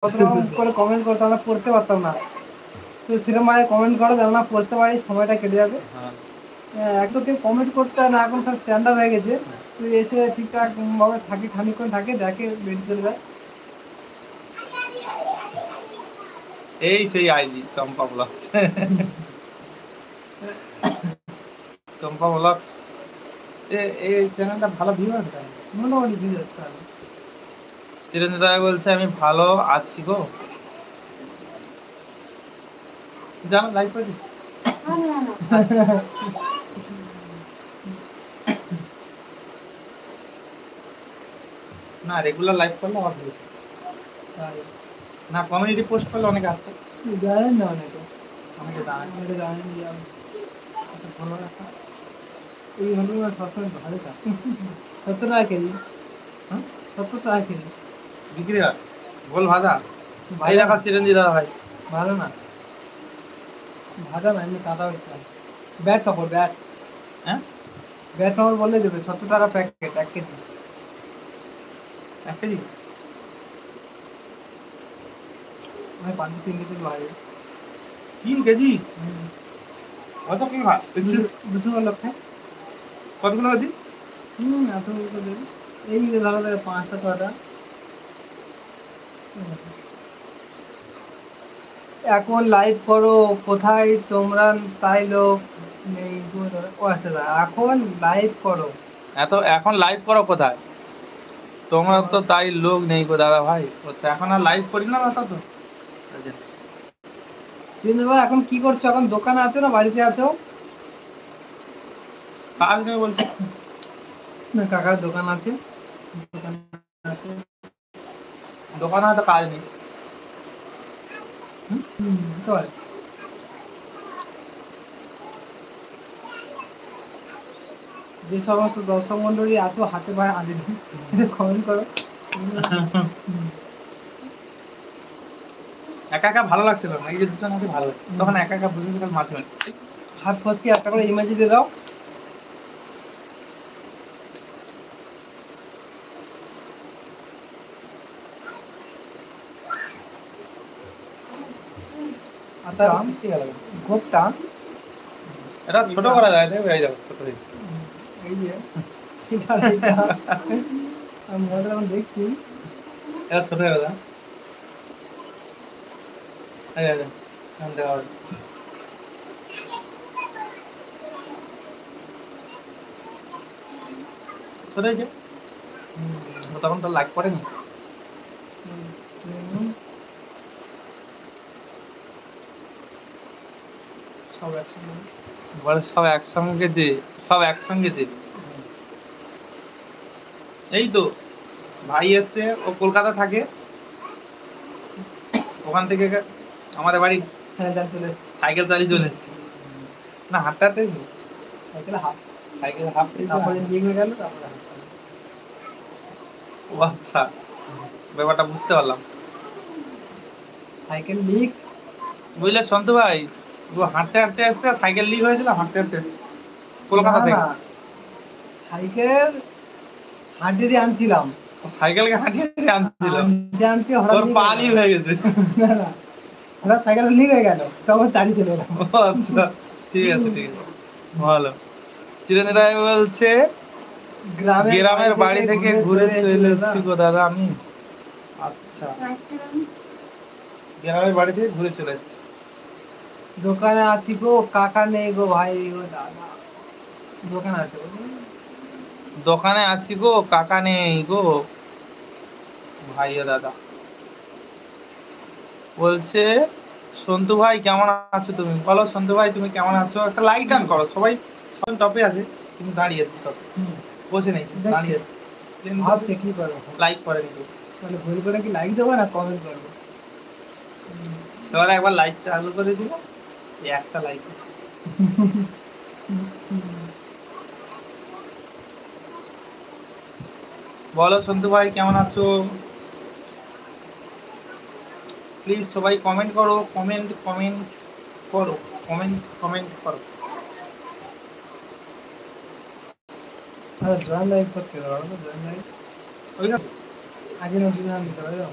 কত রকম করে কমেন্ট করতে আমরা পড়তে পারতাম না, তো সেরকম ভাবে কমেন্ট করো যেন না পড়তে পারি, সময়টা কেটে যাবে। এক তো কেউ কমেন্ট করতে হয় না, এখন সব স্ট্যান্ডার্ড হয়ে গেছে। তুই এসে ঠিকঠাক ভাবে থাকি, খানিকক্ষণ থাকে, দেখে বেরিয়ে চলে যায়। এই সেই আইডি চম্পা ব্লগস। চম্পা ব্লগস এই চ্যানেলটা ভালো ভিউ আছে, মোটামুটি ভিউ যাচ্ছে। চিরঞ্জিত দাদা বলছে আমি ভালো আছি গো, জানো লাইভ করে দিই। না রেগুলার লাইভ করলে আমার ভিউ না, কমিউনিটি পোস্ট করলে অনেকে আসতে জানেন না, অনেকে অনেকে জানে। অনেকে জানেন যে ভালো একটা এই ঘটনা সবসময় ভালো থাকে। 70 টাকা কেজি। 70 টাকা কেজি বিক্রি হয় গোল ভাজা। এই দেখা চিরঞ্জিত দাদা ভাই ভালো না, ভাজা না, এমনি কাদা হচ্ছে। ব্যাট কাপড়, ব্যাট, হ্যাঁ ব্যাট কাপড় বললে দেবে। 70 টাকা প্যাকেট, 1 কেজি। 1 কেজি আমি 5 3 কেজি ভাই। 3 কেজি কত কি হয়? 200 লোক খায়। কতগুলো দিই? এতগুলো করে দেবে। এই ধরো 5টা 6টা। এখন লাইভ করো কোথায় তোমরা, তাই লোক নেই গো দাদা। ও আচ্ছা দাদা, এখন লাইভ করো। এখন লাইভ করো কোথায় তোমরা, তো তাই লোক নেই গো দাদা ভাই। আচ্ছা এখন আর লাইভ করি না তা তো। দাদা এখন কি করছো? এখন দোকানে আছো না বাড়িতে আছো? কাজ নেই বলছে না, কাকার দোকান আছে। দোকানে হয়তো কাজ নেই। হতে পারে। যে সমস্ত দর্শক মন্ডলী আছো হাতে পায়ে হাতে কমেন্ট করো। একা একা ভালো লাগছিল না, এই যে দুজন আছে ভালো লাগছে, তখন একা একা বুঝে গেল মাঝে মাঝে হাত ফসকে একটা করে ইমেজ দিয়ে দাও। গোপটা এটা ছোট করা যায় না, হয়ে যাবে ছোট হয়ে এই যে আমি মনে যখন দেখছি এটা ছোট হয়ে যাবে। ছোট হয়েছে তখন তো লাইক করেনি। সব একসঙ্গে বলে সব একসঙ্গে যে, সব একসঙ্গে যে এই তো ভাই এসছে, ও কলকাতা থাকে, ওখান থেকে আমাদের বাড়ি সাইকেল চালিয়ে চলে এসছে। না হাঁটতে হাঁটতে সাইকেল হাফ তারপরে লিক হয়ে গেল, তারপরে ও আচ্ছা ব্যাপারটা বুঝতে পারলাম। সাইকেল লিক বুঝলে সন্তু ভাই, ও হাঁটতে হাঁটতে আসছে, সাইকেল লিক হয়েছিল হাঁটতে হাঁটতে আসছে কলকাতা থেকে। সাইকেল হাঁটিয়ে আনছিলাম, সাইকেলকে হাঁটিয়ে আনছিল, আনতে হঠাৎ ওর পা লিক হয়ে গেছে। হঠাৎ সাইকেল লিক হয়ে গেল, তখন চালিয়ে চলে এলাম। আচ্ছা ঠিক আছে ঠিক আছে ভালো। চিরঞ্জিত রায় বলছে গ্রামের বাড়ি থেকে ঘুরে চলে এসেছি গো দাদা আমি। আচ্ছা গ্রামের বাড়ি থেকে ঘুরে চলে এসেছি। দোকানে আছি গো, কাকা নেই গো ভাই গো দাদা। দোকানে আছে, দোকানে আছি গো, কাকা নেই গো ভাই ও দাদা। বলছে সন্তু ভাই কেমন আছো তুমি, বলো সন্তু ভাই তুমি কেমন আছো, একটা লাইক টান করো। সবাই সবাই টপে আছে কিন্তু দাঁড়িয়ে আছে, টপে বসে নেই দাঁড়িয়ে আছে, ভাবছে কি করবো, লাইক করেনি কেউ। মানে ভুল করে কি লাইক দেবো না কমেন্ট করবো। সবার একবার লাইক চালু করে দিল, একটা লাইক। বলো সন্তু ভাই কেমন আছো, প্লিজ সবাই কমেন্ট করো, কমেন্ট কমেন্ট করো, কমেন্ট কমেন্ট করো। জয়েন লাইভ করতে পারো, জয়েন লাইভ ওইখানে আগে নোটিফিকেশন দিতে পারো।